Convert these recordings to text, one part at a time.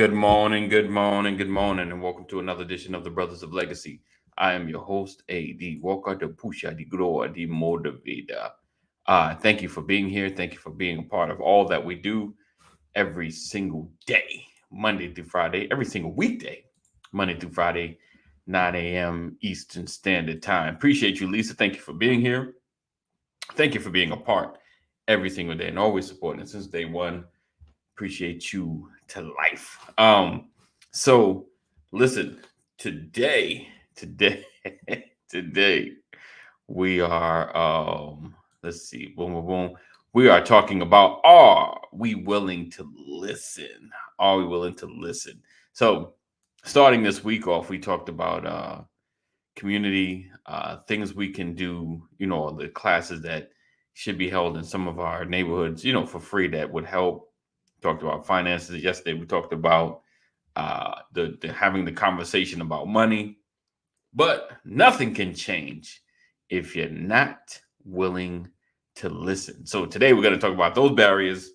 Good morning, and welcome to another edition of the Brothers of Legacy. I am your host, A.D. Walker, the Pusha, the Grower, the Motivator. Thank you for being here. Thank you for being a part of all that we do every single day, Monday through Friday, every single weekday, Monday through Friday, 9 a.m. Eastern Standard Time. Appreciate you, Lisa. Thank you for being here. Thank you for being a part every single day and always supporting us since day one. Appreciate you to life. So listen, today, today we are let's see, boom, boom, boom. We are talking about, are we willing to listen? Are we willing to listen? So starting this week off, we talked about community, things we can do, the classes that should be held in some of our neighborhoods, for free that would help. Talked about finances yesterday. We talked about the having the conversation about money, but nothing can change if you're not willing to listen. So today we're going to talk about those barriers,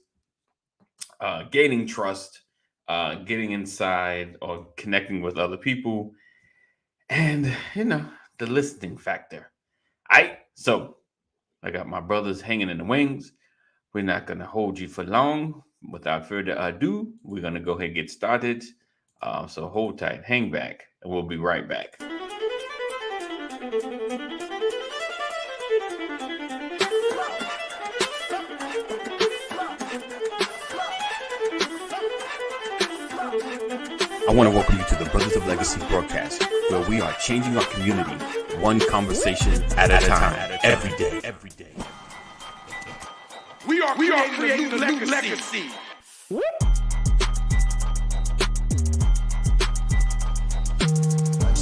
gaining trust, getting inside or connecting with other people, and the listening factor. All right, so I got my brothers hanging in the wings. We're not going to hold you for long. Without further ado, we're going to go ahead and get started. So hold tight, hang back, and we'll be right back. I want to welcome you to the Brothers of Legacy broadcast, where we are changing our community one conversation at a time, every day. We are creating a new legacy.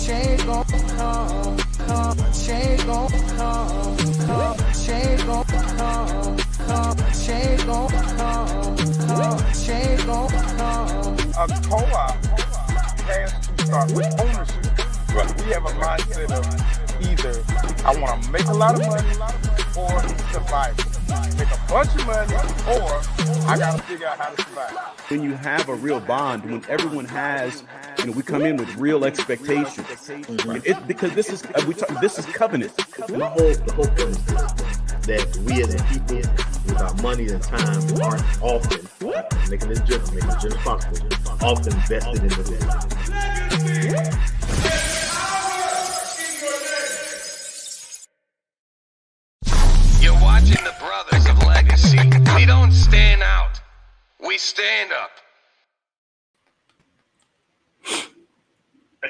Change gon' come, change gon' come, change gon' come, change gon' come, change gon' come. A co-op has to start with ownership. We have a mindset of either I want to make a lot of money or survive. Make a bunch of money or I got to figure out how to survive. When you have a real bond, when everyone has, we come in with real expectations. Mm-hmm. Because this is covenant. The whole premise is that we as a people, with our money and time, aren't often making this journey possible, often vested in the business. You're watching the Brothers of Legacy. We don't stand out. We stand up.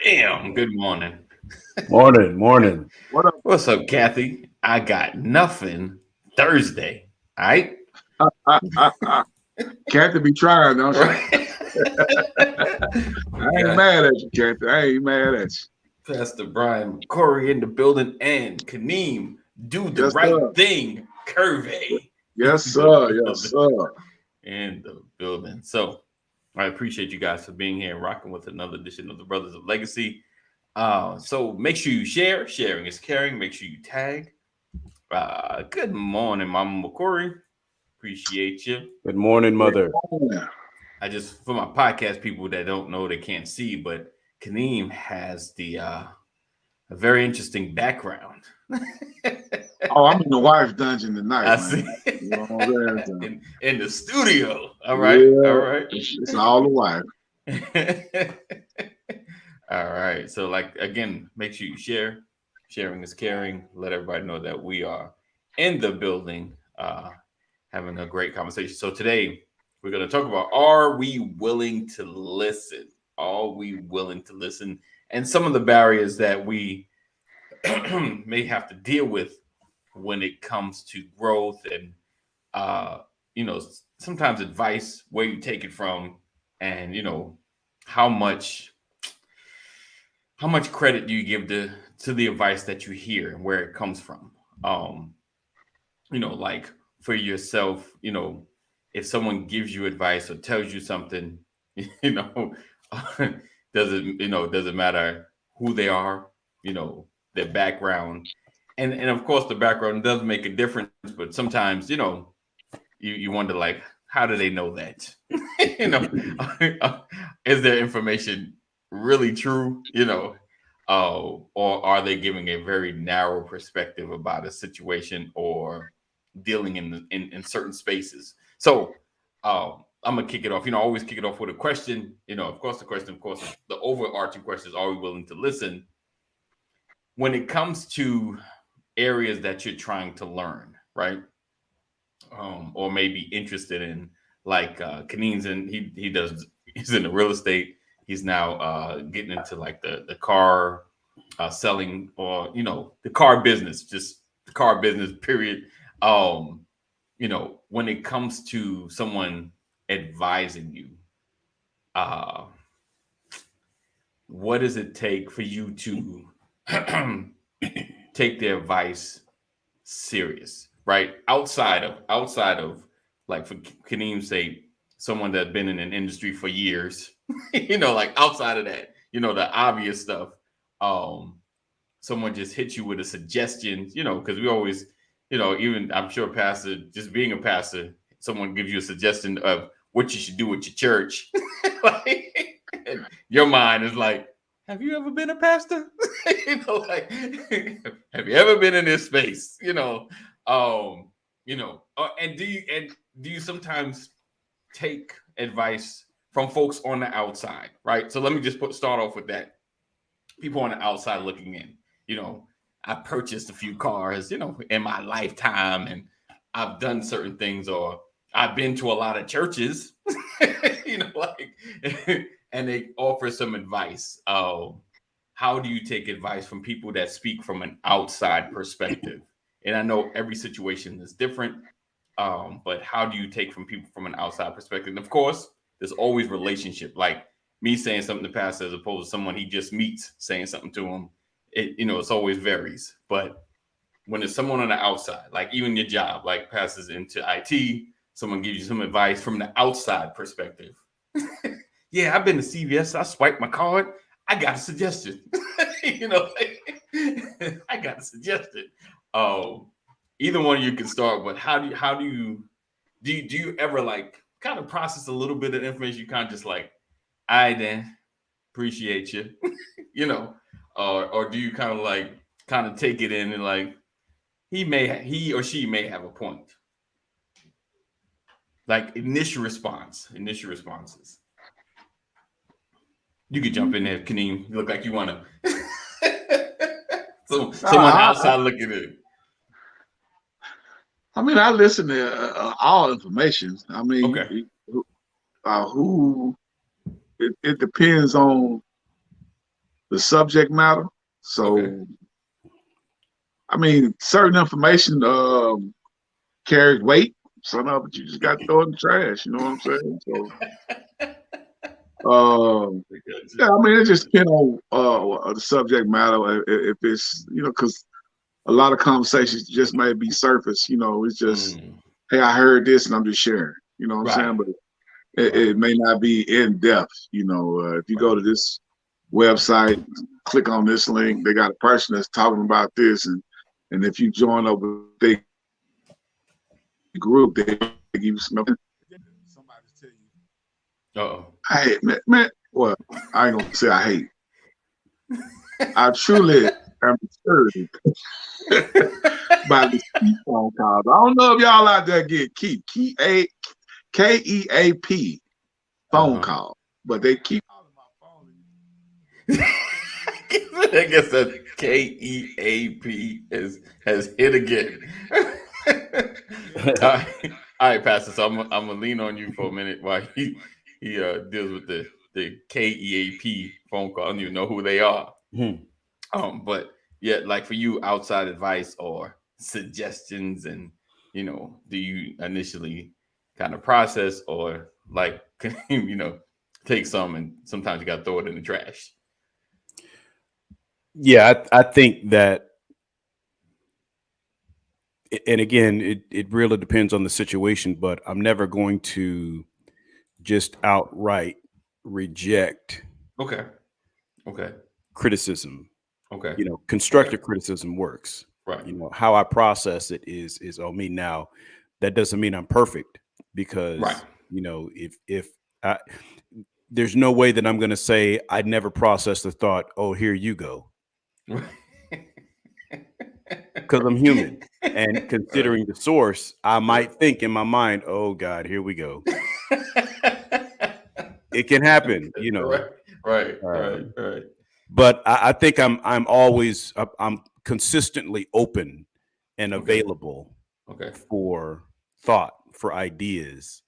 Damn, good morning. Morning. What's up, Kathy? I got nothing Thursday. All right? Kathy be trying, don't she? I ain't mad at you, Kathy. I ain't mad at you. Pastor Brian Corey in the building and Kaneem, do the right thing, Curvey. Yes, sir. Yes, sir. In the building. So I appreciate you guys for being here and rocking with another edition of the Brothers of Legacy. So make sure you share. Sharing is caring. Make sure you tag. Good morning, Mama McCory. Appreciate you. Good morning, Mother. I just, for my podcast people that don't know, they can't see, but Kaneem has a very interesting background. Oh, I'm in the wife's dungeon tonight. I see. In the studio. All right. Yeah, all right. It's all the wife. All right. So, again, make sure you share. Sharing is caring. Let everybody know that we are in the building, having a great conversation. So today we're going to talk about, are we willing to listen? Are we willing to listen? And some of the barriers that we may have to deal with when it comes to growth and, sometimes advice, where you take it from, and, how much credit do you give to the advice that you hear and where it comes from? Like for yourself, if someone gives you advice or tells you something, doesn't matter who they are, their background. And of course the background does make a difference, but sometimes, you wonder, like, how do they know that? You know, is their information really true? You know, or are they giving a very narrow perspective about a situation or dealing in certain spaces? So I'm gonna kick it off. You know, I always kick it off with a question. You know, of course, the overarching question is: are we willing to listen? When it comes to areas that you're trying to learn, right? Or maybe interested in, like Kaneen's in he's in the real estate. He's now getting into like the car selling, or you know, the car business, just the car business period. You know, when it comes to someone advising you, uh what does it take for you to take their advice serious, right? Outside of like, for Kaneem's sake, someone that's been in an industry for years, you know, like outside of that, you know, the obvious stuff. Someone just hits you with a suggestion, you know, because we always, you know, even I'm sure pastor, just being a pastor, someone gives you a suggestion of what you should do with your church. Like, and your mind is like, have you ever been a pastor? You know, like, have you ever been in this space? And do you sometimes take advice from folks on the outside, right? So let me just start off with that. People on the outside looking in. You know, I purchased a few cars, you know, in my lifetime, and I've done certain things, or I've been to a lot of churches, you know, like, and they offer some advice. How do you take advice from people that speak from an outside perspective? And I know every situation is different, but how do you take from people from an outside perspective? And of course, there's always relationship. Like me saying something to pastor as opposed to someone he just meets saying something to him. It's always varies. But when it's someone on the outside, like even your job, like pastor's into IT, someone gives you some advice from the outside perspective. Yeah, I've been to CVS. I swiped my card. I got a suggestion. You know, I got a suggestion. Either one of you can start, but how do you ever like kind of process a little bit of information? You kind of just like, I then appreciate you, you know, or do you kind of take it in and like he or she may have a point? Like initial responses. You could jump in there, Kaneem. You look like you want to. Someone outside looking in. I mean, I listen to all information. I mean, Okay. It depends on the subject matter. So, Okay. I mean, certain information carries weight. Some of it you just got to throw in the trash. You know what I'm saying? So, yeah, I mean, it just depends on the subject matter. If it's, you know, because a lot of conversations just may be surface. You know, it's just, hey, I heard this and I'm just sharing. You know what I'm saying? But it may not be in depth. You know, if you go to this website, click on this link, they got a person that's talking about this, and if you join up with their group, they give you some. Somebody tell you, Uh-oh. hey, man, well, I ain't gonna say I hate. I truly am disturbed by these phone calls. I don't know if y'all out there get KEAP phone call, but they keep calling my phone. I guess that KEAP has hit again. All right, Pastor. So I'm gonna lean on you for a minute while he deals with the KEAP phone call. I don't even know who they are. But yeah, like for you, outside advice or suggestions, and you know, do you initially kind of process, or like you know, take some and sometimes you got to throw it in the trash? Yeah, I think that, and again, it really depends on the situation, but I'm never going to just outright reject Okay. criticism. Okay. You know, constructive criticism works. Right. You know, how I process it is on me. Now, that doesn't mean I'm perfect. because Right. if I, there's no way that I'm going to say I never processed the thought, oh, here you go, because I'm human. And considering the source, I might think in my mind, oh God, here we go. It can happen, Right. Um, but I think I'm consistently open and available Okay. for thought, for ideas,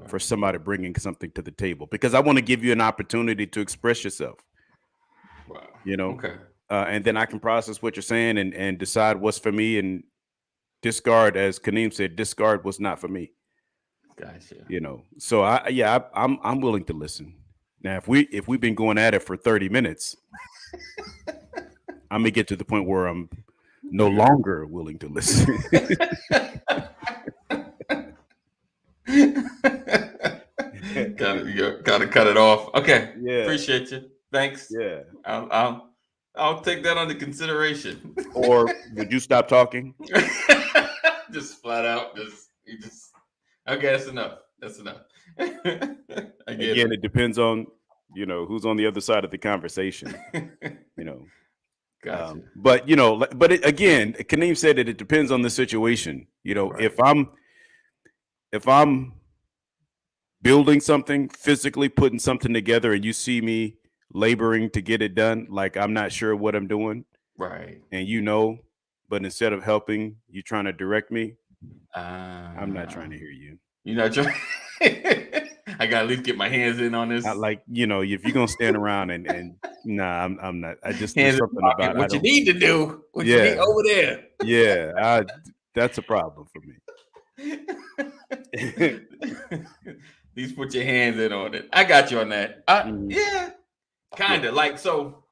for somebody bringing something to the table, because I want to give you an opportunity to express yourself. Wow. Okay. And then I can process what you're saying and decide what's for me, and discard, as Kaneem said, discard what's not for me. Gotcha. So I'm willing to listen. Now, if we've been going at it for 30 minutes, I may get to the point where I'm no longer willing to listen. Gotta cut it off. Okay. Yeah. Appreciate you. Thanks. Yeah. I'll take that under consideration. Or would you stop talking? Just flat out. Okay, that's enough. That's enough. Again, it depends on who's on the other side of the conversation. Gotcha. But again, Kaneem said that it depends on the situation. Right. If I'm building something, physically putting something together, and you see me laboring to get it done, like I'm not sure what I'm doing, right? And but instead of helping, you're trying to direct me. I'm not trying to hear you. You're not trying. I gotta at least get my hands in on this. If you're gonna stand around and nah, I'm not. I just hands there's something about what you need to do. What you need over there. Yeah, that's a problem for me. Please put your hands in on it. I got you on that. Yeah, kind of like so.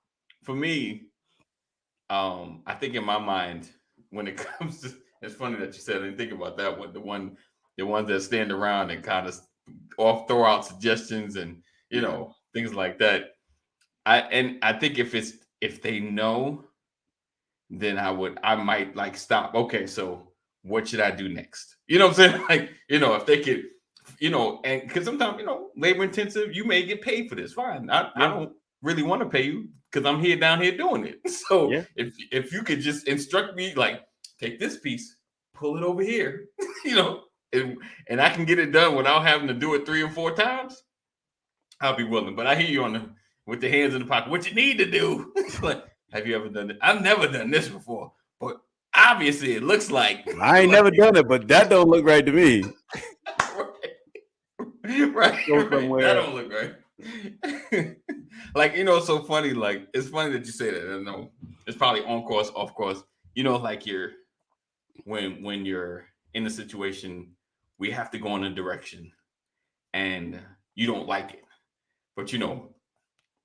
For me, I think in my mind, when it comes to, it's funny that you said I didn't think about that one. The ones that stand around and kind of throw out suggestions and things like that. I think if they know, then I might like stop. Okay, so what should I do next? You know what I'm saying? Like, if they could, and because sometimes, labor intensive, you may get paid for this. Fine. I don't really want to pay you because I'm down here doing it. So if you could just instruct me, like, take this piece, pull it over here, and I can get it done without having to do it 3 or 4 times, I'll be willing. But I hear you with the hands in the pocket. What you need to do, like, have you ever done it? I've never done this before, but obviously it looks like I ain't never done it, but that don't look right to me. Right. That don't look right. Like, it's so funny. Like, it's funny that you say that. I know it's probably on course, off course. Like when you're in a situation, we have to go in a direction and you don't like it. But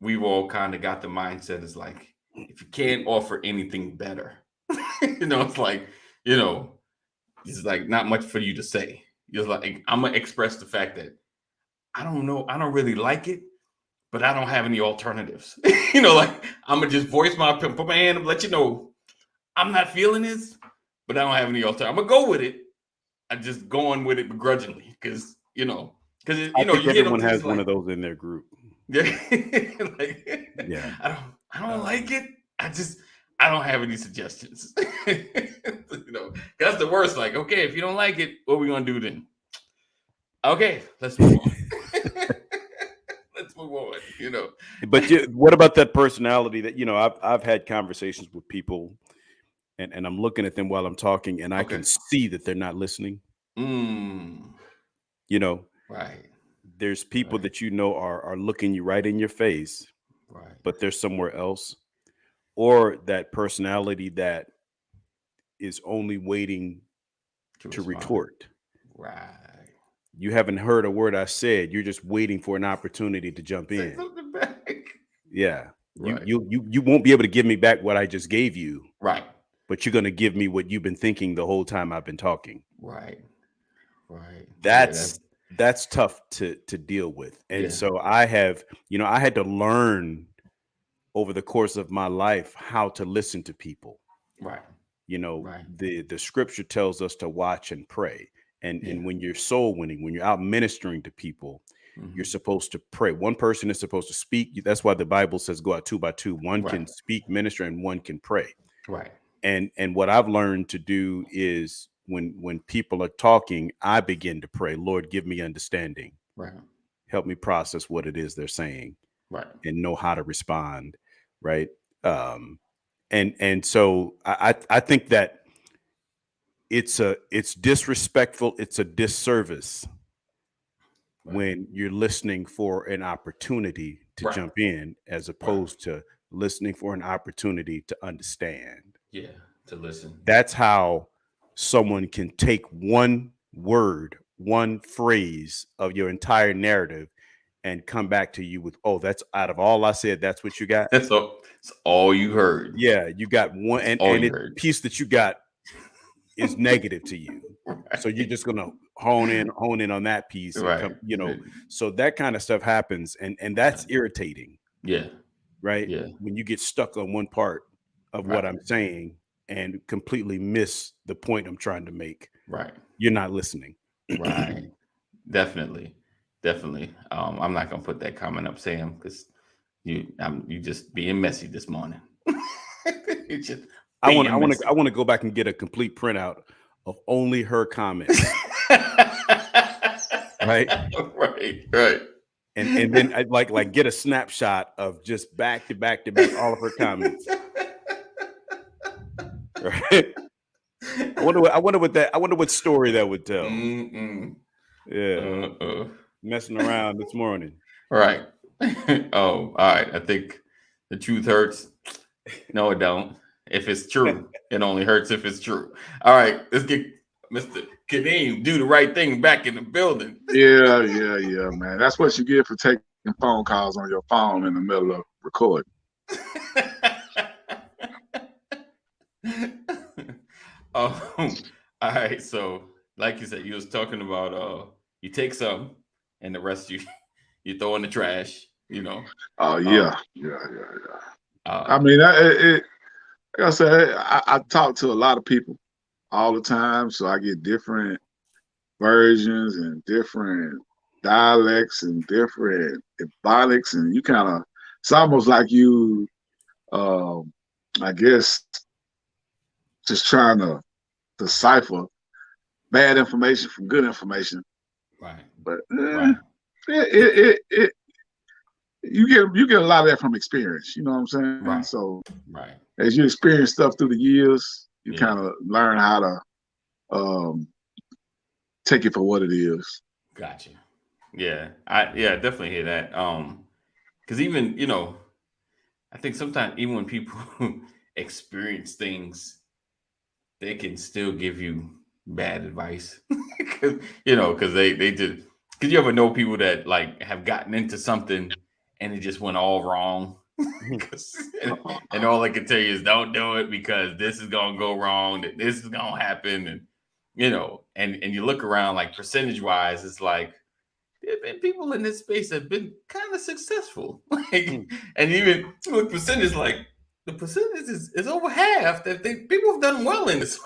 we've all kind of got the mindset is like, if you can't offer anything better, it's like, it's like not much for you to say. It's like, I'm gonna express the fact that I don't know, I don't really like it, but I don't have any alternatives. Like, I'm gonna just voice my opinion, put my hand up, let you know I'm not feeling this, but I don't have any alternative. I'm gonna go with it. I'm just going with it begrudgingly because everyone has one of those in their group. Yeah, I don't like it. I don't have any suggestions. That's the worst. Like, okay, if you don't like it, what are we gonna do then? Okay, let's move on. Let's move on. But what about that personality that I've had conversations with people, and I'm looking at them while I'm talking, and I can see that they're not listening. Right. There's people that are looking you right in your face, right? But they're somewhere else, or that personality that is only waiting to retort. Right. You haven't heard a word I said. You're just waiting for an opportunity to jump in. Say something back. Yeah. Right. You won't be able to give me back what I just gave you. Right. But you're going to give me what you've been thinking the whole time I've been talking. Right. Right. That's tough to deal with. And so I have, I had to learn over the course of my life how to listen to people. Right. The scripture tells us to watch and pray. And when you're soul winning, when you're out ministering to people, you're supposed to pray. One person is supposed to speak. That's why the Bible says go out 2 by 2. One can speak, minister, and one can pray. Right. And what I've learned to do is when people are talking, I begin to pray, Lord, give me understanding. Right. Help me process what it is they're saying. Right. And know how to respond. Right. And so I think that it's disrespectful, it's a disservice when you're listening for an opportunity to jump in as opposed to listening for an opportunity to understand. Yeah, to listen. That's how someone can take one word, one phrase of your entire narrative and come back to you with, oh, that's out of all I said, that's what you got. That's all you heard. Yeah, you got one, and the piece that you got is negative to you. So you're just gonna hone in on that piece, and come, you know. So that kind of stuff happens, and that's irritating. Yeah. Right. Yeah. When you get stuck on one part of what I'm saying and completely miss the point I'm trying to make. Right. You're not listening. Right. Definitely. I'm not gonna put that comment up, Sam, because you just being messy this morning. I want to go back and get a complete printout of only her comments. Right. And then I'd like get a snapshot of just back to back all of her comments. Right. I wonder what story that would tell. Yeah. Messing around this morning. Right. Oh, all right. I think the truth hurts. No, it don't. If it's true, it only hurts if it's true. All right, let's get Mr. Kadeem, do the right thing, back in the building. Yeah, man. That's what you get for taking phone calls on your phone in the middle of recording. All right. So, like you said, you was talking about you take some, and the rest you throw in the trash. You know. Oh yeah. I mean, like I said, I talk to a lot of people all the time, so I get different versions and different dialects and different ebonics, and you kind of, it's almost like you, I guess, just trying to decipher bad information from good information. Right. But you get a lot of that from experience. You know what I'm saying? Right. So right. As you experience stuff through the years, you kind of learn how to take it for what it is. Gotcha. Yeah, I definitely hear that. Because even, you know, I think sometimes even when people experience things, they can still give you bad advice. Cause, you know, because they just, because you ever know people that like have gotten into something and it just went all wrong. and all I can tell you is don't do it because this is gonna go wrong, that this is gonna happen, and you know, and you look around like percentage wise, it's like people in this space have been kind of successful. Like, and even with percentage, like the percentage is over half that people have done well in this.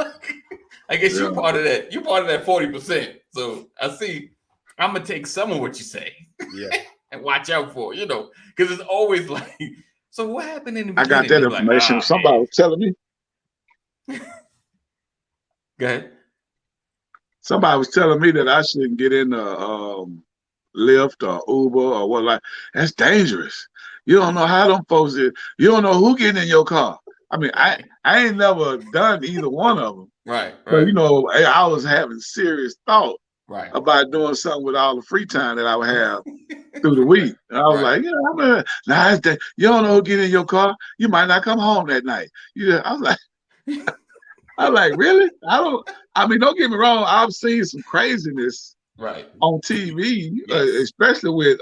I guess you're part of that. You're part of that 40%. So I see. I'm gonna take some of what you say. Yeah. And watch out for, you know, because it's always like, so what happened in the beginning? I got that information. Like, somebody was telling me. Go ahead. Somebody was telling me that I shouldn't get in Lyft or Uber or what. Like, that's dangerous. You don't know how them folks is. You don't know who getting in your car. I mean, I ain't never done either one of them. Right. But you know, I was having serious thought. Right. About doing something with all the free time that I would have through the week. And I was like, you don't know who get in your car. You might not come home that night. I was like, really? I mean, don't get me wrong. I've seen some craziness on TV, especially with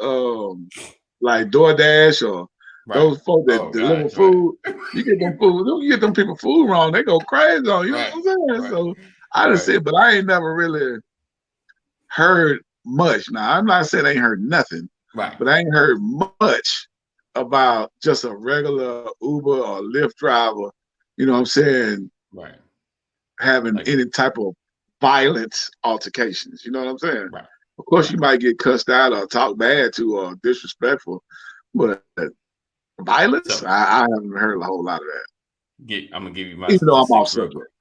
like DoorDash or those folks that deliver food. You get them food, you get them people food wrong, they go crazy on you. Know what I'm saying? So I just said, but I ain't never really heard much. Now, I'm not saying I ain't heard nothing, but I ain't heard much about just a regular Uber or Lyft driver, you know what I'm saying, having any type of violent altercations. You know what I'm saying? Right. Of course, you might get cussed out or talked bad to or disrespectful, but violence, So I haven't heard a whole lot of that. I'm gonna give you my Even though I'm off statistics real subject.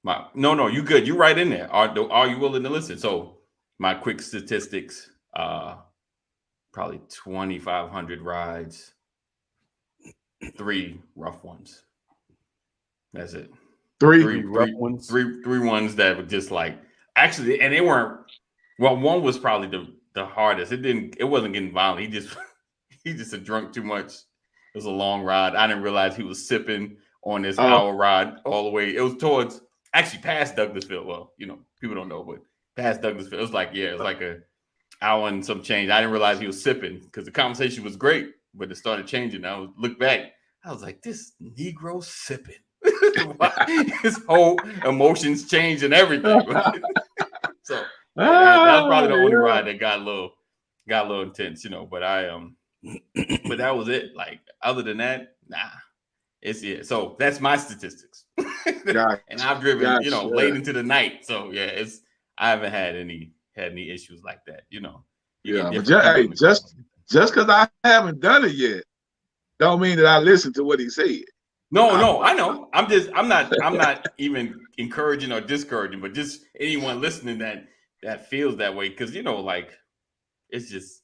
quick. No, you good. You right in there. Are you willing to listen? So my quick statistics, probably 2,500 rides, 3 rough ones. That's it. Three rough ones. Three ones that were just like actually, and they weren't. Well, one was probably the hardest. It wasn't getting violent. He just had drunk too much. It was a long ride. I didn't realize he was sipping on this hour ride all the way. It was towards actually past Douglasville. Well, people don't know, but past Douglasville. It was like a hour and some change. I didn't realize he was sipping because the conversation was great, but it started changing. I looked back. I was like, this Negro sipping. His whole emotions changed and everything. So that was probably the only ride that got a little intense, But but that was it. Like other than that, nah. It's it. So that's my statistics. And I've driven, late into the night. So yeah, I haven't had any issues like that. But just because I haven't done it yet, don't mean that I listened to what he said. No, I know. I'm not even encouraging or discouraging, but just anyone listening that feels that way, because it's just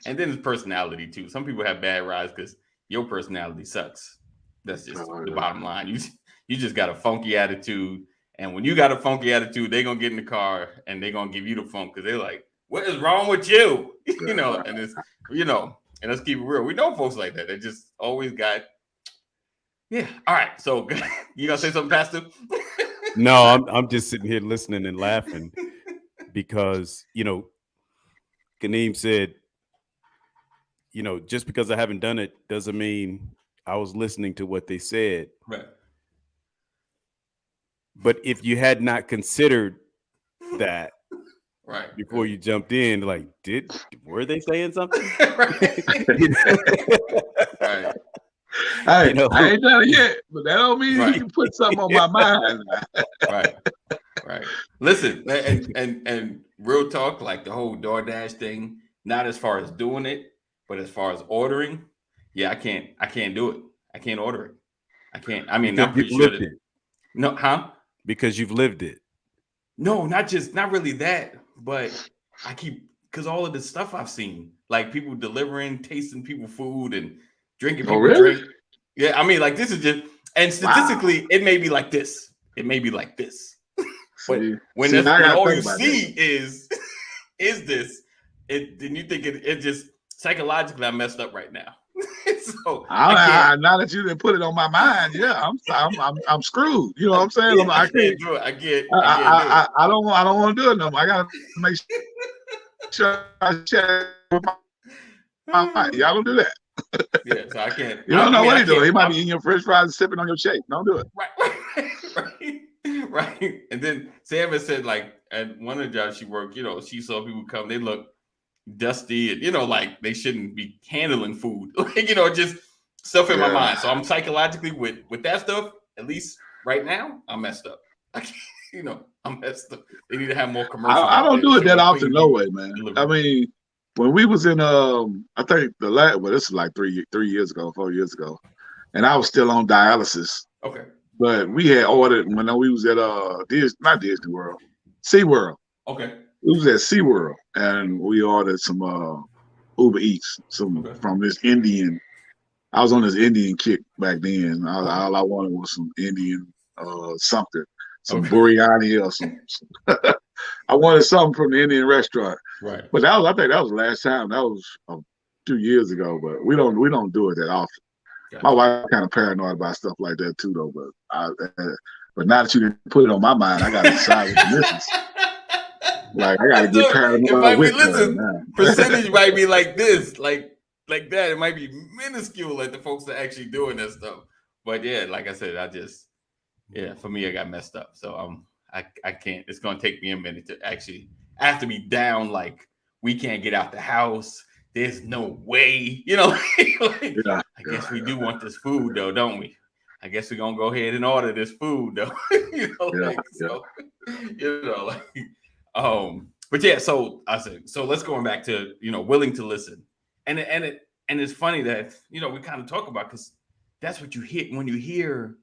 and then it's personality too. Some people have bad rides because your personality sucks. That's just the bottom line. You just got a funky attitude, and when you got a funky attitude, they're gonna get in the car and they're gonna give you the funk because they're like, "What is wrong with you?" And it's and let's keep it real. We know folks like that. They just always got, yeah. All right. So you gonna say something, Pastor? No, I'm just sitting here listening and laughing because Kaneem said, just because I haven't done it doesn't mean I was listening to what they said. Right. But if you had not considered that. Right. Before you jumped in, like, were they saying something? Right. Hey, I ain't done it yet, but that don't mean you can put something on my mind. Right. Listen, and real talk, like the whole DoorDash thing, not as far as doing it, but as far as ordering, I can't do it. I can't order it. I can't. I mean, because I'm pretty sure that. It. No, huh? Because you've lived it. No, not really that, but because all of the stuff I've seen, like people delivering, tasting people food and drinking people drink. Yeah, I mean, like this is just, and statistically, it may be like this. It may be like this. But when all you see is this, then you think it just psychologically I'm messed up right now. So now that you didn't put it on my mind, I'm screwed. You know what I'm saying? I can't do it. I can't. I don't want to do it no more. I gotta make sure I check with my mind. Y'all don't do that. Yeah, so I can't. You don't know what he's doing. He might be eating your French fries and sipping on your shake. Don't do it. Right. And then Sam has said, like, at one of the jobs she worked, she saw people come, they look dusty and like they shouldn't be handling food. Like, just stuff in my mind. So I'm psychologically with that stuff, at least right now, I'm messed up. I'm messed up. They need to have more commercials. I don't do it that often, no way, man. I mean, when we was in I think this is like 3 years ago, 4 years ago, and I was still on dialysis. Okay. But we had ordered when we was at not Disney World, SeaWorld. Okay. We was at SeaWorld and we ordered some Uber Eats, from this Indian. I was on this Indian kick back then. All I wanted was some Indian something, some biryani or some I wanted something from the Indian restaurant. Right. But I think that was the last time. That was 2 years ago. But we don't do it that often. Gotcha. My wife kind of paranoid about stuff like that too, though. But now that you didn't put it on my mind, I got to decide with the missus. Like I got to get paranoid with her. Percentage might be like this, like that. It might be minuscule, like the folks that are actually doing that stuff. But yeah, like I said, for me, I got messed up. So I can't. It's gonna take me a minute to actually. I have to be down. Like we can't get out the house. There's no way, I guess we do want this food though, don't we? I guess we're gonna go ahead and order this food though. But yeah, so I said, so let's going back to willing to listen, and it's funny that we kind of talk about, because that's what you hear when you hear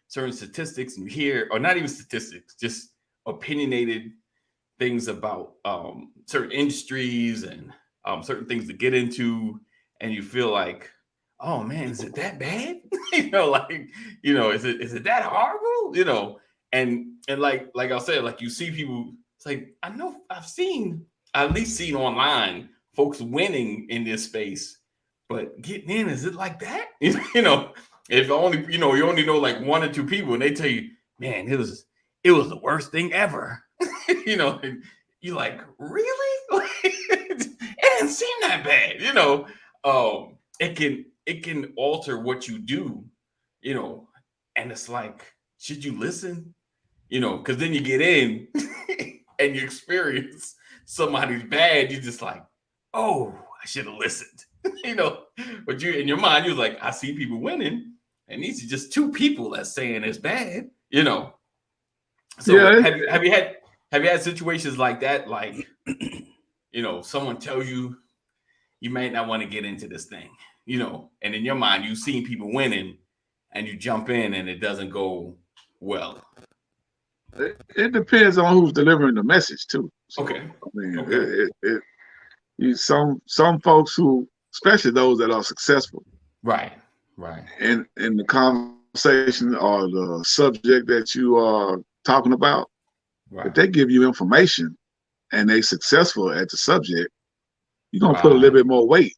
certain statistics, and you hear, or not even statistics, just opinionated things about certain industries and certain things to get into, and you feel like, oh man, is it that bad? Is it that horrible? And like I said, like you see people, it's like, I know I've at least seen online folks winning in this space, but getting in, is it like that? If only you only know like one or two people, and they tell you, man, it was the worst thing ever. And you're like, really? It didn't seem that bad. It can alter what you do, and it's like, should you listen? Because then you get in and you experience somebody's bad, you're just like, oh, I should have listened. But you, in your mind, you're like, I see people winning, and these are just two people that's saying it's bad. So Yeah. have you had situations like that? Like, someone tells you might not want to get into this thing, and in your mind, you've seen people winning, and you jump in, and it doesn't go well. It depends on who's delivering the message too. So, Okay. I mean, some folks who, especially those that are successful, right, in the conversation or the subject that you are talking about, right. if they give you information and they successful at the subject, you're gonna put a little bit more weight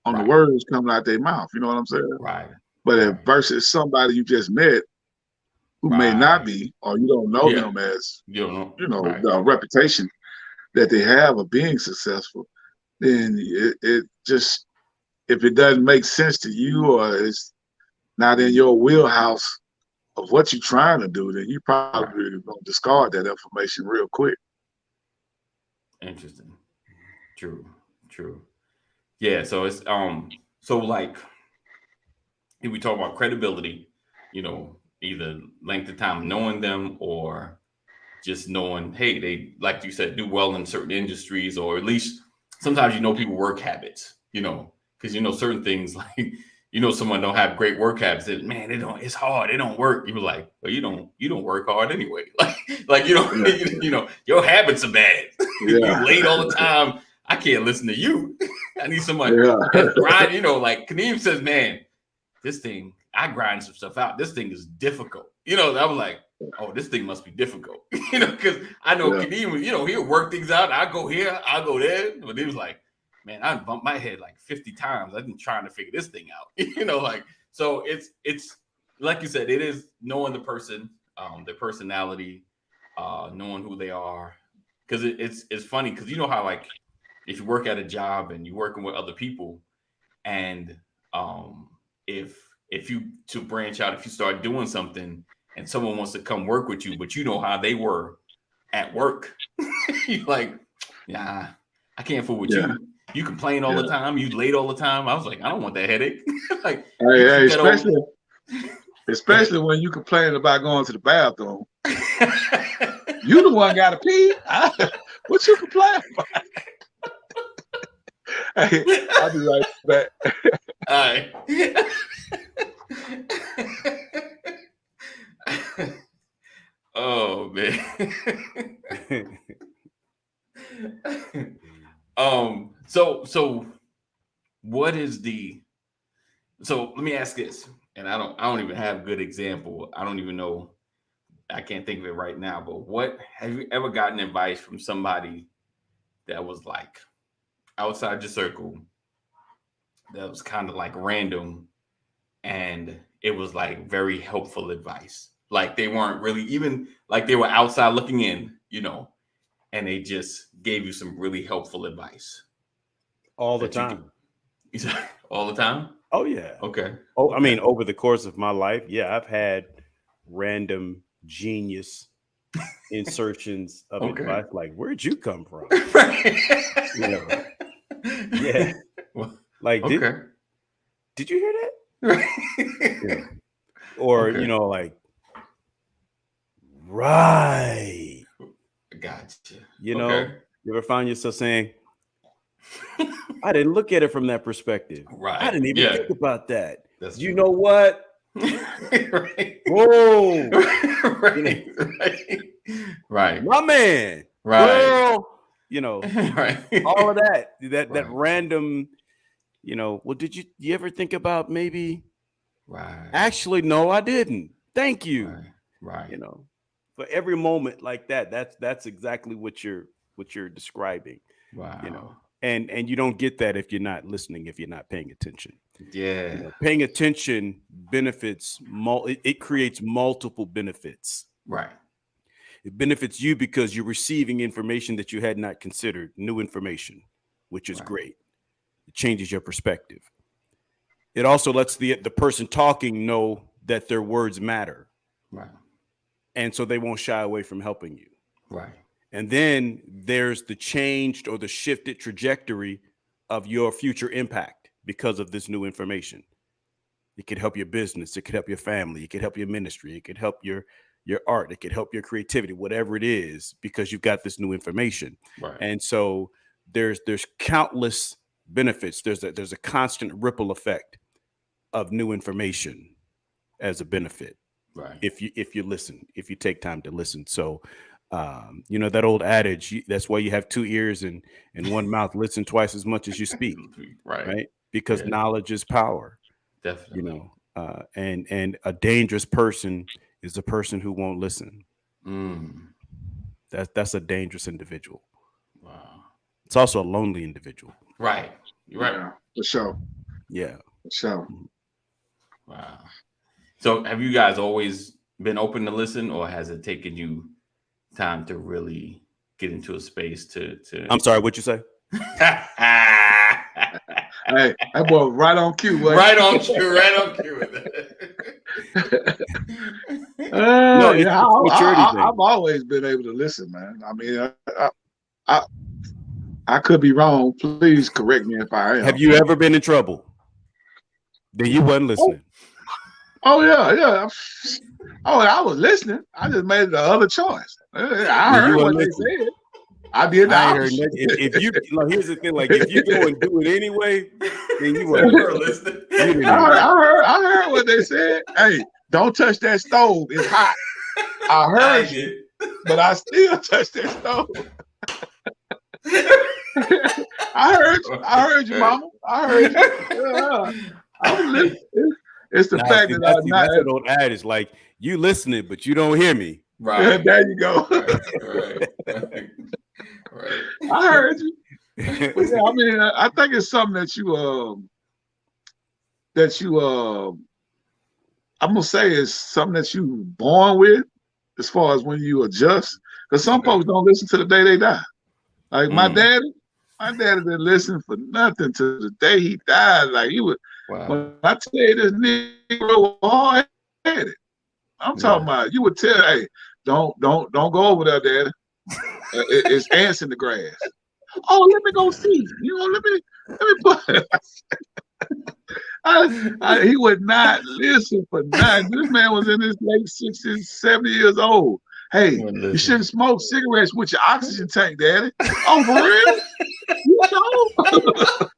on the words coming out their mouth. You know what I'm saying? Right. But if versus somebody you just met who may not be, or you don't know them as, the reputation that they have of being successful, then it just, if it doesn't make sense to you, or it's not in your wheelhouse of what you're trying to do, then you probably gonna discard that information real quick. Interesting. True. Yeah. So it's so like, if we talk about credibility, either length of time knowing them, or just knowing, hey, they, like you said, do well in certain industries, or at least sometimes people work habits, because certain things, like someone don't have great work habits, and man, it's hard, it don't work. You were like, well, you don't work hard anyway. Your habits are bad. You late all the time. I can't listen to you. I need someone that grind, like Kaneem says, man, this thing, I grind some stuff out. This thing is difficult. I was like, oh, this thing must be difficult. Because I know Kaneem, he'll work things out. I go here, I go there. But he was like, man, I bumped my head like 50 times. I've been trying to figure this thing out. So it's like you said, it is knowing the person, their personality, knowing who they are. Because it's funny, because how, like, if you work at a job and you're working with other people, and if you, to branch out, if you start doing something and someone wants to come work with you, but you know how they were at work, you're like, nah, I can't fool with you. You complain all the time. You late all the time. I was like, I don't want that headache. Like, especially when you complain about going to the bathroom. You the one got to pee. What you complaining about? Hey, I'll be right back. All right. Oh man. So what is so let me ask this, and I don't even have a good example. I don't even know. I can't think of it right now, but what have you ever gotten advice from somebody that was like outside your circle, that was kind of like random, and it was like very helpful advice? Like, they weren't really even, like, they were outside looking in, and they just gave you some really helpful advice. All the time. All the time? Oh, yeah. Okay. Oh, I mean, over the course of my life, I've had random genius insertions of advice. Like, where'd you come from? Yeah. Like, did you hear that? or Okay. like, right. Gotcha. You ever find yourself saying, I didn't look at it from that perspective. Right. I didn't even think about that. That's you true. know what? Right. Whoa. Right. Right. My man. Right. Girl. Right. All of that. That Right. random, well, did you ever think about maybe? Right. Actually, no, I didn't. Thank you. Right. For every moment like that, that's exactly what you're describing. Wow. And you don't get that if you're not listening, if you're not paying attention. Yeah. Paying attention benefits it creates multiple benefits. Right. It benefits you because you're receiving information that you had not considered, new information, which is great. It changes your perspective. It also lets the person talking know that their words matter. Right. And so they won't shy away from helping you. Right. And then there's the changed or the shifted trajectory of your future impact because of this new information. It could help your business. It could help your family. It could help your ministry. It could help your art. It could help your creativity, whatever it is, because you've got this new information. Right. And so there's countless benefits. There's a constant ripple effect of new information as a benefit. Right. If you listen, if you take time to listen. So that old adage, that's why you have two ears and one mouth. Listen twice as much as you speak. Right. Because knowledge is power. Definitely. And a dangerous person is a person who won't listen. That's a dangerous individual. Wow. It's also a lonely individual. Right. You're right. Yeah, for sure. Yeah. For sure. Wow. So have you guys always been open to listen, or has it taken you time to really get into a space to I'm sorry, what'd you say? Hey, that boy right on cue. Boy. Right on cue. No, it's maturity thing. I've always been able to listen, man. I mean, I could be wrong. Please correct me if I am. Have you ever been in trouble? Then you wasn't listening. Oh yeah. Oh, I was listening. I just made the other choice. I heard what they said. I did not. If you here's the thing, like if you go and do it anyway, then you weren't listening. I heard what they said. Hey, don't touch that stove. It's hot. I heard you, but I still touched that stove. I heard you, mama. I heard you. Yeah. I was listening. It's the fact that I'm not. That's an old adage. Like you listening, but you don't hear me. Right. Yeah, there you go. Right. I heard you. But yeah, I mean, I think it's something that I'm gonna say is something that you born with, as far as when you adjust. Because some folks don't listen to the day they die. Like my daddy didn't listen for nothing to the day he died. Like he would. Wow. When I tell you this Negro hard-headed, I'm talking about. You would tell, hey, don't go over there, Daddy. It's ants in the grass. Oh, let me go see. Let me put. He would not listen for nothing. This man was in his late 60s, 70 years old. Hey, you shouldn't smoke cigarettes with your oxygen tank, Daddy. Oh, for real? You know?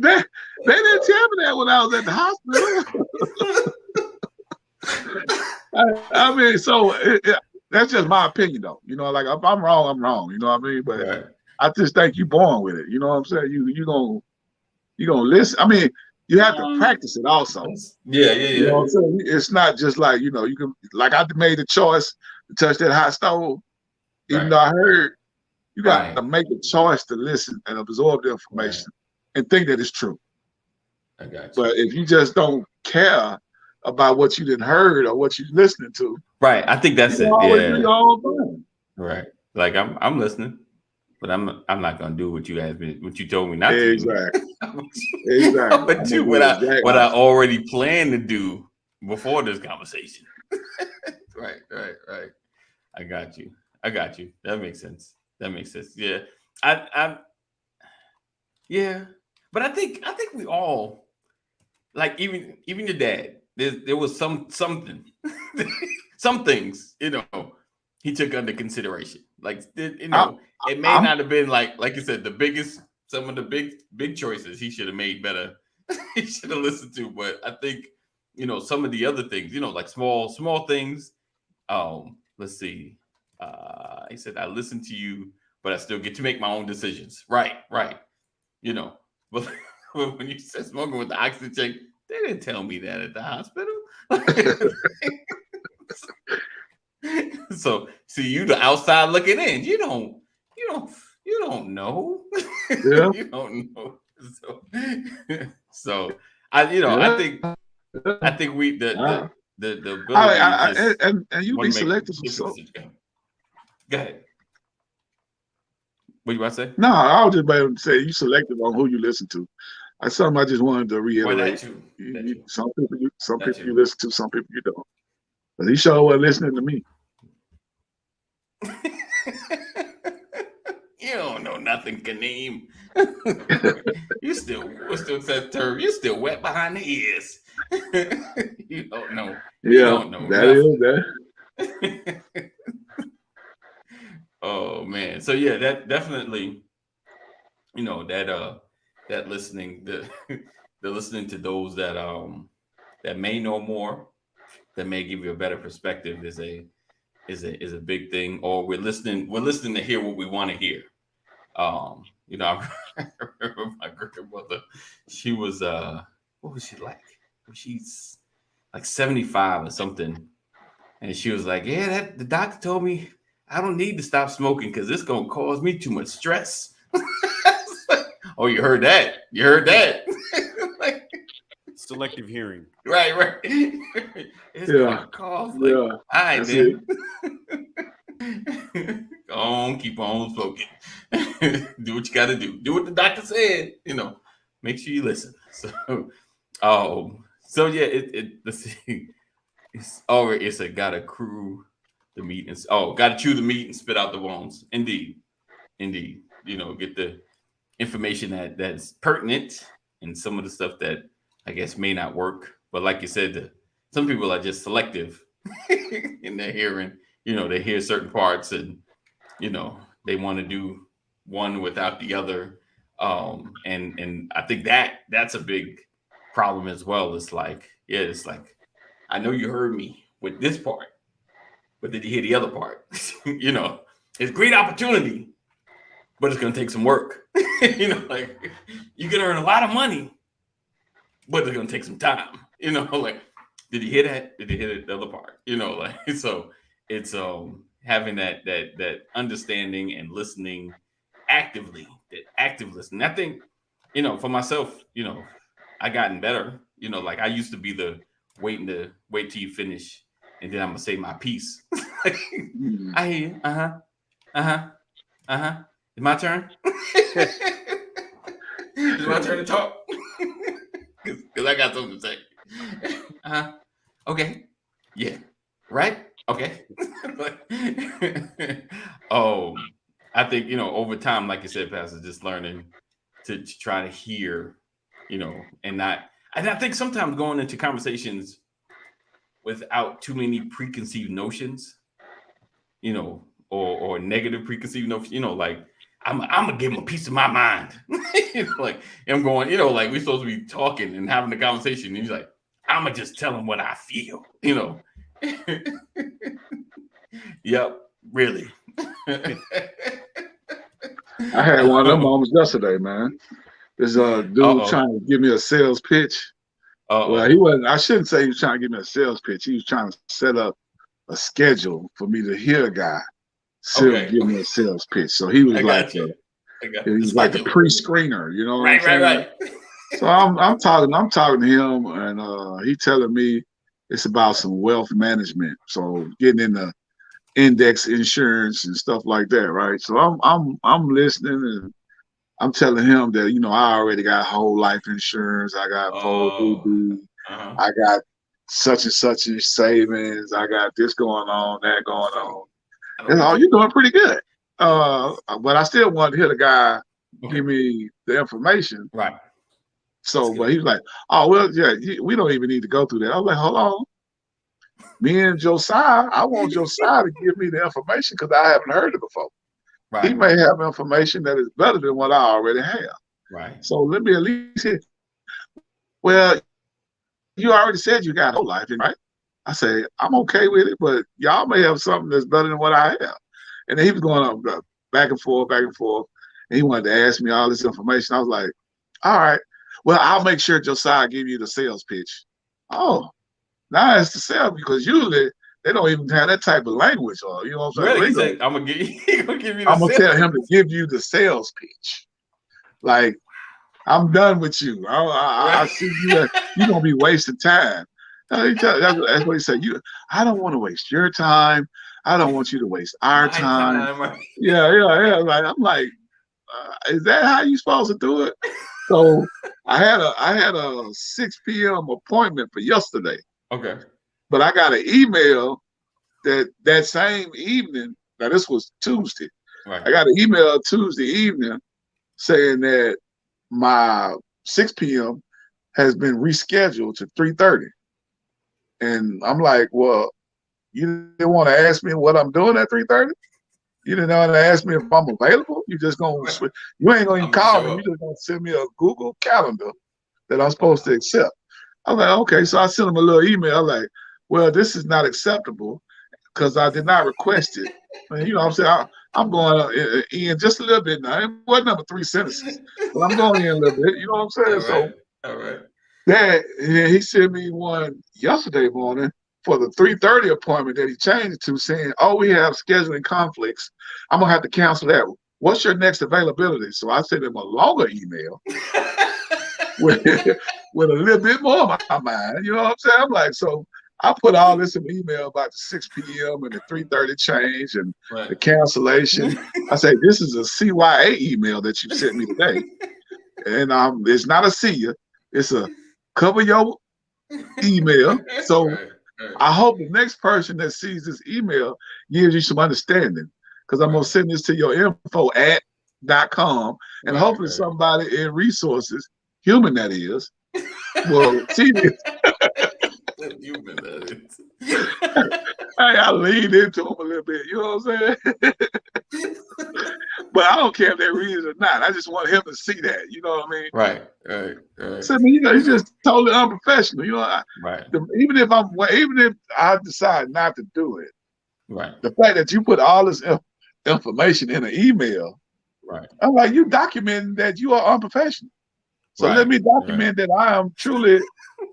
They didn't tell me that when I was at the hospital. I mean, so that's just my opinion, though. Like if I'm wrong, I'm wrong. You know what I mean? But I just think you're born with it. You know what I'm saying? You gonna listen. I mean, you have to practice it also. Yeah. You know what I'm saying? It's not just like you can. Like I made the choice to touch that hot stove, even though I heard. You got to make a choice to listen and absorb the information and think that it's true. I got you. But if you just don't care about what you didn't heard or what you're listening to, right? I think that's it. Yeah. Right. Like I'm listening, but I'm not gonna do what you told me not to do. Exactly. I'm gonna do what I already planned to do before this conversation. Right. I got you. That makes sense. Yeah. Yeah. But I think we all like even your dad, there was something, some things, he took under consideration. Like, it may not have been like you said, some of the big choices he should have made better. He should have listened to, but I think, some of the other things, like small things. Let's see. He said, I listen to you, but I still get to make my own decisions. Right. But when you said smoking with the oxygen tank, they didn't tell me that at the hospital. So see, you the outside looking in. You don't know. Yeah. You don't know. So I think we the ability and you be selective. So go ahead. What you about to say? No, I was just about to say you selective on who you listen to. That's something I just wanted to reiterate. Well, that too. Some people you listen to, some people you don't. But he sure was listening to me. You don't know nothing, Kaneem. You still that term. You still wet behind the ears. You don't know. Yeah, you don't know that nothing. Is that. Oh man. So yeah, that definitely, that listening, the listening to those that may know more, that may give you a better perspective is a big thing. Or we're listening to hear what we want to hear. I remember my grandmother, she was what was she like? She's like 75 or something. And she was like, yeah, the doctor told me I don't need to stop smoking because it's gonna cause me too much stress. Oh, you heard that? You heard that? Like, selective hearing. Right. It's gonna cause all right, then. Go on, keep on smoking. Do what you gotta do. Do what the doctor said. Make sure you listen. So yeah, let's see. It's a gotta crew the meat and gotta chew the meat and spit out the bones. Indeed. Get the information that's pertinent and some of the stuff that I guess may not work. But like you said, some people are just selective in their hearing. They hear certain parts and they want to do one without the other. And I think that's a big problem as well. It's like, I know you heard me with this part, but did you hear the other part? It's great opportunity, but it's gonna take some work. Like you can earn a lot of money, but it's gonna take some time. Like, did you hear that? Did you hear the other part? So it's having that understanding and listening actively, that active listening. I think, for myself, I gotten better. Like I used to be the wait till you finish and then I'm gonna say my piece. I hear you. It's my turn. It's my turn to talk. Because I got something to say. Okay. Yeah. Right? Okay. I think, over time, like you said, Pastor, just learning to try to hear, and I think sometimes going into conversations without too many preconceived notions, or negative preconceived notions, like I'm gonna give him a piece of my mind. Like I'm going, like we're supposed to be talking and having a conversation, and he's like, I'm gonna just tell him what I feel, Yep, really. I had one of them moments yesterday, man. This dude trying to give me a sales pitch. Well, he wasn't. I shouldn't say he was trying to give me a sales pitch. He was trying to set up a schedule for me to hear a guy give me a sales pitch. So he was like the pre-screener, you know what I'm saying? Right. So I'm talking to him, and he telling me it's about some wealth management. So getting into index insurance and stuff like that, right? So I'm listening, and I'm telling him that I already got whole life insurance. I got I got such and such savings. I got this going on, that going on. And you're doing pretty good. But I still want to hear the guy give me the information. Right. So, but he was like, oh, well, yeah, we don't even need to go through that. I was like, hold on. Me and Josiah, I want Josiah to give me the information because I haven't heard it before. Right. He may have information that is better than what I already have. Right. So let me at least hear. Well, you already said you got a whole life, right? I say, I'm okay with it, but y'all may have something that's better than what I have. And then he was going on back and forth, back and forth. And he wanted to ask me all this information. I was like, all right, well, I'll make sure Josiah give you the sales pitch. Oh, now it's the sales, because usually they don't even have that type of language, or you know what I'm saying? Really? He said, I'm gonna give you the I'm gonna tell him to give you the sales pitch. Like, I'm done with you. I see you. You're gonna be wasting time. That's what he said. I don't want to waste your time. I don't want you to waste our time. Yeah. Like, I'm like, is that how you supposed to do it? So I had a 6 p.m. appointment for yesterday. Okay. But I got an email that same evening. Now this was Tuesday. Right. I got an email Tuesday evening saying that my 6 p.m. has been rescheduled to 3:30. And I'm like, well, you didn't want to ask me what I'm doing at 3:30? You didn't want to ask me if I'm available? You just gonna switch. You ain't gonna even call me. You just gonna send me a Google Calendar that I'm supposed to accept. I'm like, okay. So I sent him a little email like, well, this is not acceptable because I did not request it. And, you know what I'm saying? I'm going in just a little bit now. It wasn't number 3 sentences, but I'm going in a little bit. You know what I'm saying? All right. That he sent me one yesterday morning for the 3:30 appointment that he changed it to, saying, oh, we have scheduling conflicts. I'm going to have to cancel that. What's your next availability? So I sent him a longer email with a little bit more on my mind. You know what I'm saying? I'm like, so I put all this in the email about the 6 p.m. and the 3:30 change and the cancellation. I say, this is a CYA email that you sent me today. And it's not a see ya. It's a cover your email. So I hope the next person that sees this email gives you some understanding, because I'm going to send this to your info@.com, and hopefully somebody in resources, human that is, will see this. Human that is. Hey, I leaned into him a little bit, you know what I'm saying? But I don't care if they read it or not. I just want him to see that, you know what I mean? Right. So I mean, you know, he's just totally unprofessional. You know, even if I decide not to do it, the fact that you put all this information in an email, I'm like, you documenting that you are unprofessional. So let me document that I am truly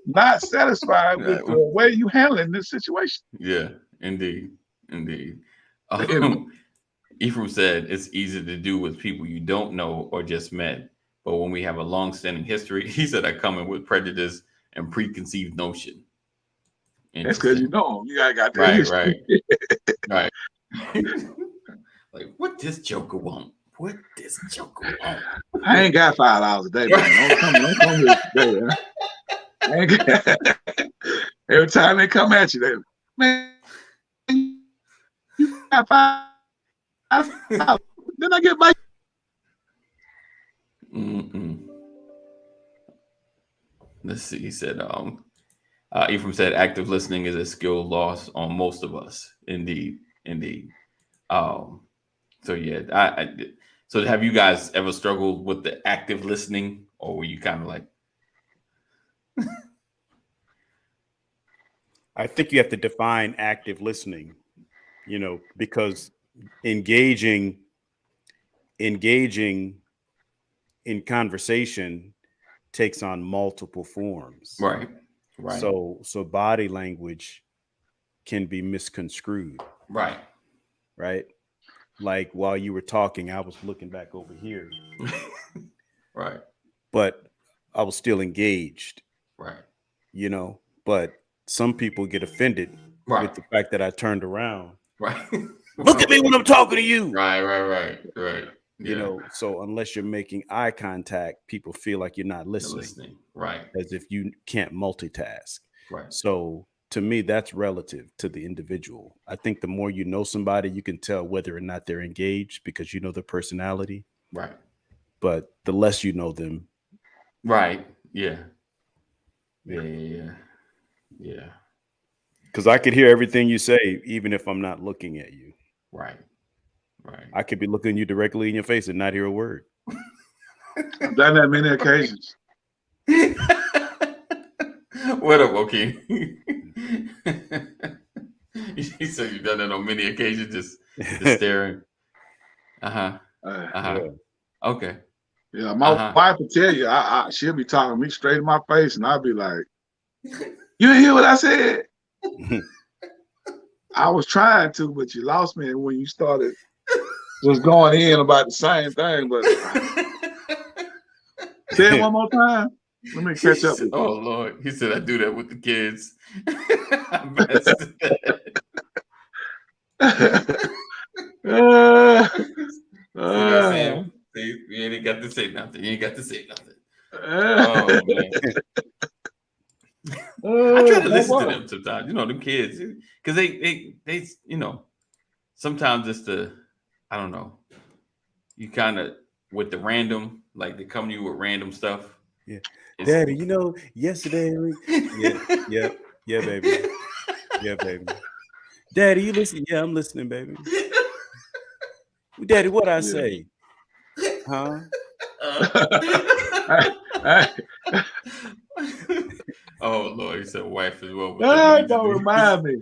not satisfied with the way you handling this situation. Yeah, indeed. Ephraim said it's easy to do with people you don't know or just met. But when we have a long-standing history, he said I come in with prejudice and preconceived notion. That's because you know him. You got that history. Right. Like, what this joker want? What this joker want? I ain't got $5 a day, man. Don't come here today, man. Every time they come at you, they, man, you got $5. Then I get back. Let's see. He said, Ephraim said, active listening is a skill lost on most of us. Indeed. So yeah, so have you guys ever struggled with the active listening, or were you kind of like? I think you have to define active listening, you know, because engaging in conversation takes on multiple forms. Right. So body language can be misconstrued. Right. Like while you were talking, I was looking back over here. Right. But I was still engaged. Right. You know, but some people get offended with the fact that I turned around. Right. Look at me when I'm talking to you. Right. You know, so unless you're making eye contact, people feel like you're not listening. Right. As if you can't multitask. Right. So to me, that's relative to the individual. I think the more you know somebody, you can tell whether or not they're engaged because you know their personality. Right. But the less you know them. Right. Yeah. Because I could hear everything you say, even if I'm not looking at you. Right. I could be looking you directly in your face and not hear a word. I've done that many occasions. What up, okay? He said you've done that on many occasions, just staring. Okay. Yeah, my wife will tell you, she'll be talking me straight in my face, and I'll be like, "You hear what I said?" I was trying to, but you lost me when you started just going in about the same thing. But say it one more time. Let me catch up. Oh Lord, he said I do that with the kids. Sam, you ain't got to say nothing. You ain't got to say nothing. Oh man. I try to listen to them sometimes. You know, them kids, because they you know, sometimes it's I don't know. You kind of with the random, like they come to you with random stuff. Yeah, Daddy, you know, yesterday. Yeah, baby. Yeah, baby. Daddy, you listen? Yeah, I'm listening, baby. Daddy, what I say? Huh? Oh Lord, he said wife as well. Don't remind me.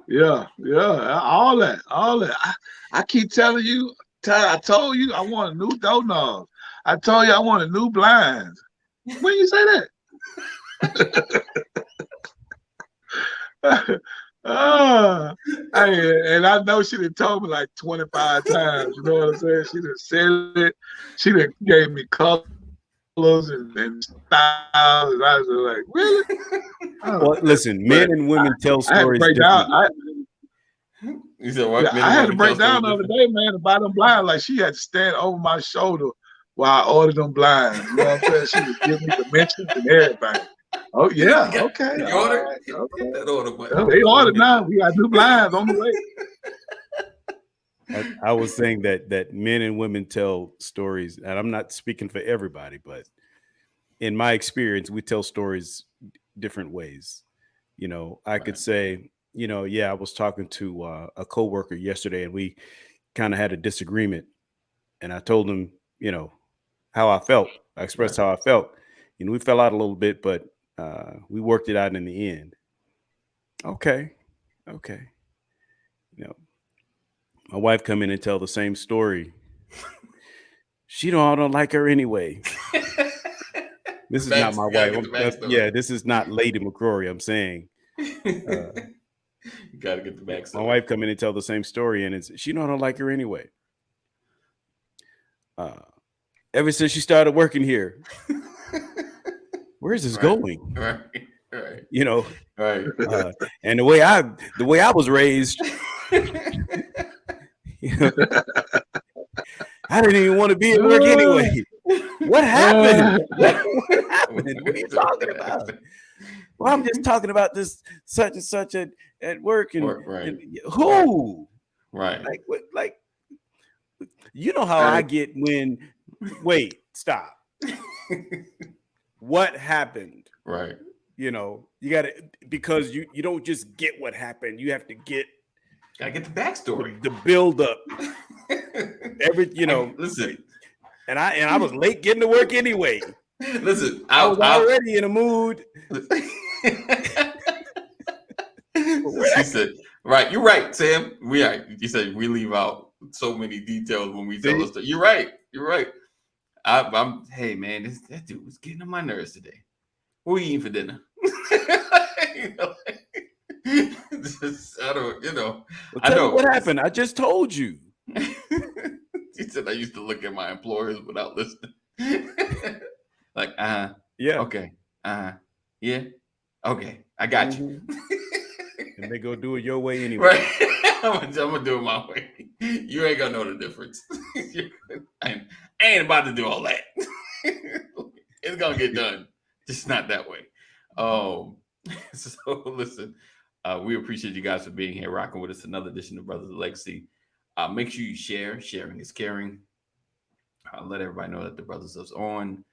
Yeah, all that. I keep telling you. I told you I want a new doorknob. I told you I want a new blinds. When you say that? And I know she done told me like 25 times. You know what I'm saying? She done said it. She done gave me colors and styles, and I was like, really? Well, listen, men and women tell stories differently. You said what? I had to break down the other day, man, about them blinds. Like she had to stand over my shoulder while I ordered them blinds. You know what I'm saying? She was giving me dimensions and everything. Oh yeah, okay. You ordered? Right, okay. That order, they ordered now. We got new blinds on the way. I was saying that men and women tell stories, and I'm not speaking for everybody, but in my experience, we tell stories different ways. You know, I could say, you know, I was talking to a coworker yesterday, and we kind of had a disagreement, and I told him, you know, how I felt. I expressed how I felt. You know, we fell out a little bit, but we worked it out in the end. Okay. You know, my wife come in and tell the same story. I don't like her anyway. This is not my wife. This is not Lady McCrory. I'm saying. You gotta get the backstory. My wife come in and tell the same story, and it's I don't like her anyway. Ever since she started working here, where's this going? Right. You know, right. And the way I was raised, you know, I didn't even want to be at work anyway. What happened? What happened? What are you talking about? Well, I'm just talking about this such and such at work, and, and who? Right. Like, you know how I get when. Wait, stop. What happened? Right. You know, you got to, because you don't just get what happened. You have to gotta get the backstory, the build up. Listen. And I was late getting to work anyway. Listen, I was already in a mood. She said, right, you're right, Sam. You said we leave out so many details when we tell us that. You're right. I'm hey man, that dude was getting on my nerves today. What are you eating for dinner? I don't, I know what happened. I just told you. She said I used to look at my employers without listening. Like, yeah, okay, yeah, okay, I got you. And they go do it your way anyway. Right. I'm gonna do it my way. You ain't gonna know the difference. I ain't about to do all that. It's gonna get done, just not that way. So listen, we appreciate you guys for being here, rocking with us. Another edition of Brothers of Legacy. Make sure you share. Sharing is caring. Let everybody know that the Brothers is on.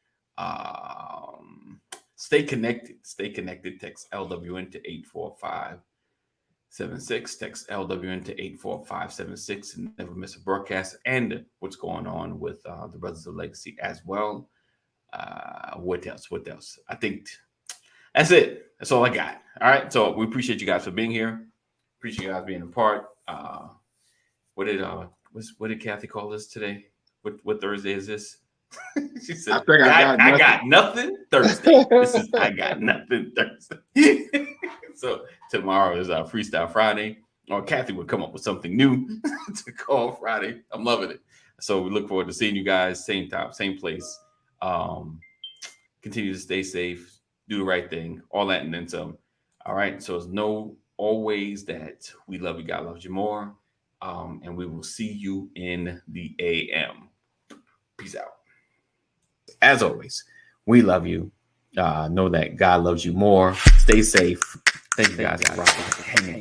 Stay connected. Stay connected. Text LWN to 84576. Text LWN to 84576 and never miss a broadcast. And what's going on with the Brothers of Legacy as well. What else? What else? I think that's it. That's all I got. All right. So we appreciate you guys for being here. Appreciate you guys being a part. What did Kathy call this today? What Thursday is this? She said, I got nothing Thursday. This is I got nothing Thursday. So tomorrow is our Freestyle Friday. Or Kathy would come up with something new to call Friday. I'm loving it. So we look forward to seeing you guys, same time, same place. Continue to stay safe, do the right thing, all that and then some. All right. So it's always that we love you. God loves you more. And we will see you in the AM. Peace out. As always, we love you. Know that God loves you more. Stay safe. Thank you guys for hanging.